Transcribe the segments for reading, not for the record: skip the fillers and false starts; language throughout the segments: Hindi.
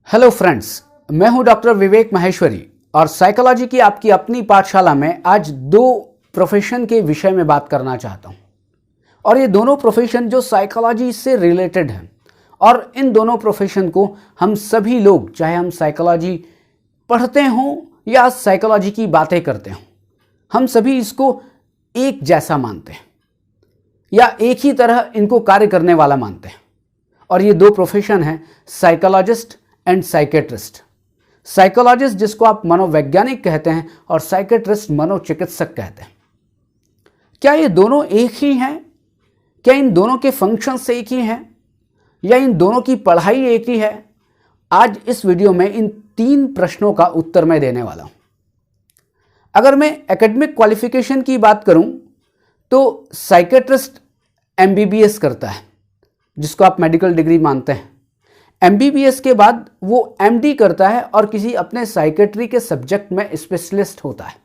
हेलो फ्रेंड्स, मैं हूं डॉक्टर विवेक माहेश्वरी और साइकोलॉजी की आपकी अपनी पाठशाला में आज दो प्रोफेशन के विषय में बात करना चाहता हूं। और ये दोनों प्रोफेशन जो साइकोलॉजी से रिलेटेड हैं और इन दोनों प्रोफेशन को हम सभी लोग, चाहे हम साइकोलॉजी पढ़ते हों या साइकोलॉजी की बातें करते हों, हम सभी इसको एक जैसा मानते हैं या एक ही तरह इनको कार्य करने वाला मानते हैं। और ये दो प्रोफेशन हैं साइकोलॉजिस्ट एंड साइकेट्रिस्ट। साइकोलॉजिस्ट जिसको आप मनोवैज्ञानिक कहते हैं और साइकेट्रिस्ट मनोचिकित्सक कहते हैं। क्या ये दोनों एक ही हैं? क्या इन दोनों के फंक्शंस एक ही हैं या इन दोनों की पढ़ाई एक ही है? आज इस वीडियो में इन तीन प्रश्नों का उत्तर मैं देने वाला हूं। अगर मैं एकेडमिक क्वालिफिकेशन की बात करूं तो साइकेट्रिस्ट एमबीबीएस करता है, जिसको आप मेडिकल डिग्री मानते हैं। एमबीबीएस के बाद वो एमडी करता है और किसी अपने साइकेट्री के सब्जेक्ट में स्पेशलिस्ट होता है।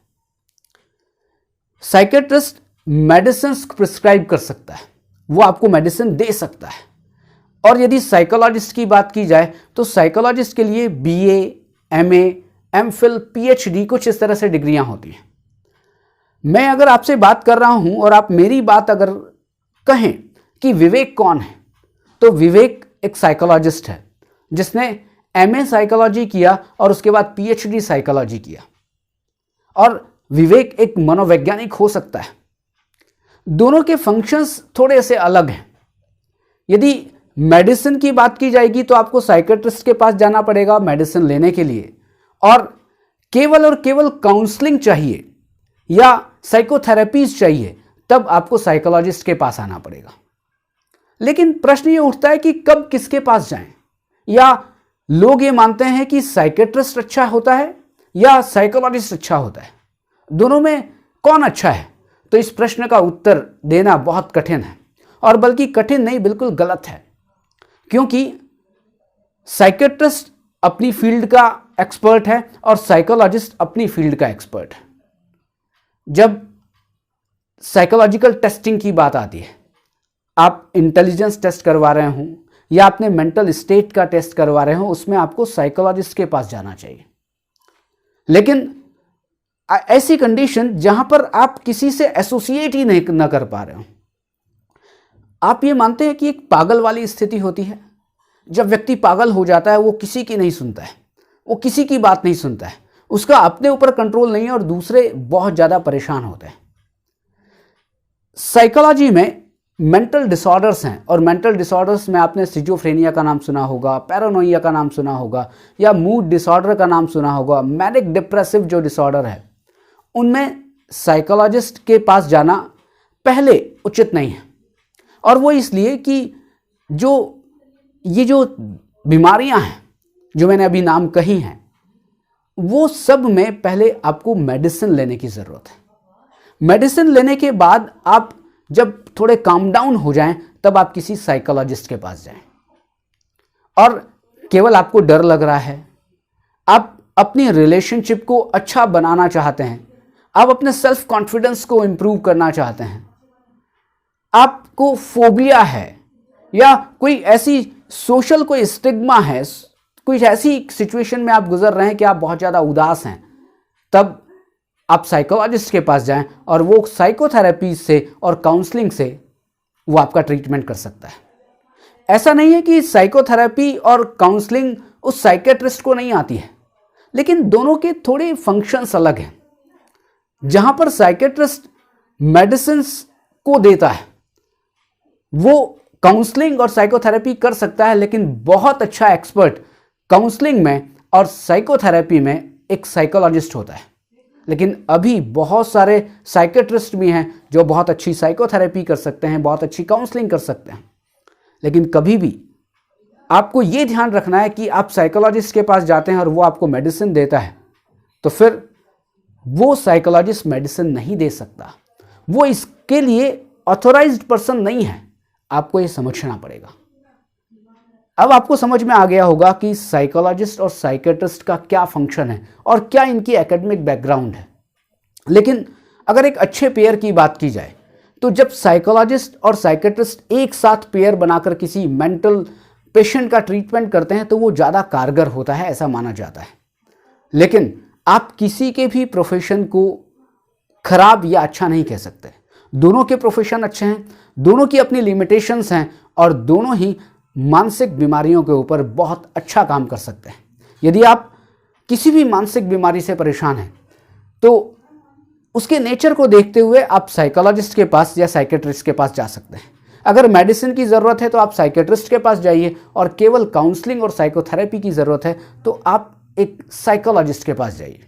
साइकेट्रिस्ट मेडिसिन प्रिस्क्राइब कर सकता है, वो आपको मेडिसिन दे सकता है। और यदि साइकोलॉजिस्ट की बात की जाए तो साइकोलॉजिस्ट के लिए बीए, एमए, एमफिल, पीएचडी कुछ इस तरह से डिग्रियां होती हैं। मैं अगर आपसे बात कर रहा हूं और आप मेरी बात अगर कहें कि विवेक कौन है, तो विवेक एक साइकोलॉजिस्ट है जिसने एमए साइकोलॉजी किया और उसके बाद पीएचडी साइकोलॉजी किया। और विवेक एक मनोवैज्ञानिक हो सकता है। दोनों के फंक्शंस थोड़े से अलग हैं। यदि मेडिसिन की बात की जाएगी तो आपको साइकेट्रिस्ट के पास जाना पड़ेगा मेडिसिन लेने के लिए, और केवल काउंसलिंग चाहिए या साइकोथेरेपीज चाहिए तब आपको साइकोलॉजिस्ट के पास आना पड़ेगा। लेकिन प्रश्न ये उठता है कि कब किसके पास जाएं? या लोग ये मानते हैं कि साइकेट्रिस्ट अच्छा होता है या साइकोलॉजिस्ट अच्छा होता है, दोनों में कौन अच्छा है? तो इस प्रश्न का उत्तर देना बहुत कठिन है, और बल्कि कठिन नहीं, बिल्कुल गलत है। क्योंकि साइकेट्रिस्ट अपनी फील्ड का एक्सपर्ट है और साइकोलॉजिस्ट अपनी फील्ड का एक्सपर्ट है। जब साइकोलॉजिकल टेस्टिंग की बात आती है, आप इंटेलिजेंस टेस्ट करवा रहे हों या अपने मेंटल स्टेट का टेस्ट करवा रहे हो, उसमें आपको साइकोलॉजिस्ट के पास जाना चाहिए। लेकिन ऐसी कंडीशन जहां पर आप किसी से एसोसिएट ही नहीं न कर पा रहे हो, आप ये मानते हैं कि एक पागल वाली स्थिति होती है। जब व्यक्ति पागल हो जाता है वो किसी की नहीं सुनता है, वो किसी की बात नहीं सुनता है, उसका अपने ऊपर कंट्रोल नहीं है और दूसरे बहुत ज्यादा परेशान होते हैं। साइकोलॉजी में मेंटल डिसऑर्डर्स हैं, और मेंटल डिसऑर्डर्स में आपने सिजोफ्रेनिया का नाम सुना होगा, पैरानोइया का नाम सुना होगा, या मूड डिसऑर्डर का नाम सुना होगा, मैनिक डिप्रेसिव जो डिसऑर्डर है, उनमें साइकोलॉजिस्ट के पास जाना पहले उचित नहीं है। और वो इसलिए कि ये जो बीमारियां हैं जो मैंने अभी नाम कही हैं, वो सब में पहले आपको मेडिसिन लेने की जरूरत है। मेडिसिन लेने के बाद आप जब थोड़े काम डाउन हो जाएं तब आप किसी साइकोलॉजिस्ट के पास जाएं। और केवल आपको डर लग रहा है, आप अपनी रिलेशनशिप को अच्छा बनाना चाहते हैं, आप अपने सेल्फ कॉन्फिडेंस को इंप्रूव करना चाहते हैं, आपको फोबिया है या कोई ऐसी सोशल कोई स्टिग्मा है, कुछ ऐसी सिचुएशन में आप गुजर रहे हैं कि आप बहुत ज़्यादा उदास हैं, तब आप साइकोलॉजिस्ट के पास जाएं और वो साइकोथेरेपी से और काउंसलिंग से वो आपका ट्रीटमेंट कर सकता है। ऐसा नहीं है कि साइकोथेरेपी और काउंसलिंग उस साइकेट्रिस्ट को नहीं आती है, लेकिन दोनों के थोड़े फंक्शंस अलग हैं। जहां पर साइकेट्रिस्ट मेडिसिन को देता है, वो काउंसलिंग और साइकोथेरेपी कर सकता है, लेकिन बहुत अच्छा एक्सपर्ट काउंसलिंग में और साइकोथेरेपी में एक साइकोलॉजिस्ट होता है। लेकिन अभी बहुत सारे साइकेट्रिस्ट भी हैं जो बहुत अच्छी साइकोथेरेपी कर सकते हैं, बहुत अच्छी काउंसलिंग कर सकते हैं। लेकिन कभी भी आपको ये ध्यान रखना है कि आप साइकोलॉजिस्ट के पास जाते हैं और वो आपको मेडिसिन देता है, तो फिर वो साइकोलॉजिस्ट मेडिसिन नहीं दे सकता, वो इसके लिए ऑथोराइज्ड पर्सन नहीं है। आपको ये समझना पड़ेगा। अब आपको समझ में आ गया होगा कि साइकोलॉजिस्ट और साइकेट्रिस्ट का क्या फंक्शन है और क्या इनकी एकेडमिक बैकग्राउंड है। लेकिन अगर एक अच्छे पेयर की बात की जाए तो जब साइकोलॉजिस्ट और साइकेट्रिस्ट एक साथ पेयर बनाकर किसी मेंटल पेशेंट का ट्रीटमेंट करते हैं तो वो ज़्यादा कारगर होता है, ऐसा माना जाता है। लेकिन आप किसी के भी प्रोफेशन को खराब या अच्छा नहीं कह सकते। दोनों के प्रोफेशन अच्छे हैं, दोनों की अपनी लिमिटेशंस हैं और दोनों ही मानसिक बीमारियों के ऊपर बहुत अच्छा काम कर सकते हैं। यदि आप किसी भी मानसिक बीमारी से परेशान हैं तो उसके नेचर को देखते हुए आप साइकोलॉजिस्ट के पास या साइकेट्रिस्ट के पास जा सकते हैं। अगर मेडिसिन की ज़रूरत है तो आप साइकेट्रिस्ट के पास जाइए, और केवल काउंसलिंग और साइकोथेरेपी की ज़रूरत है तो आप एक साइकोलॉजिस्ट के पास जाइए।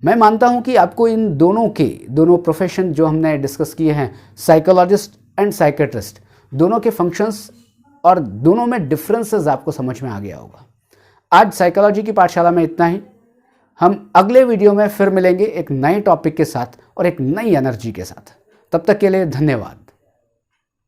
मैं मानता हूं कि आपको इन दोनों प्रोफेशन जो हमने डिस्कस किए हैं, साइकोलॉजिस्ट एंड साइकेट्रिस्ट, दोनों के फंक्शंस और दोनों में डिफरेंसेस आपको समझ में आ गया होगा। आज साइकोलॉजी की पाठशाला में इतना ही। हम अगले वीडियो में फिर मिलेंगे एक नए टॉपिक के साथ और एक नई एनर्जी के साथ। तब तक के लिए धन्यवाद।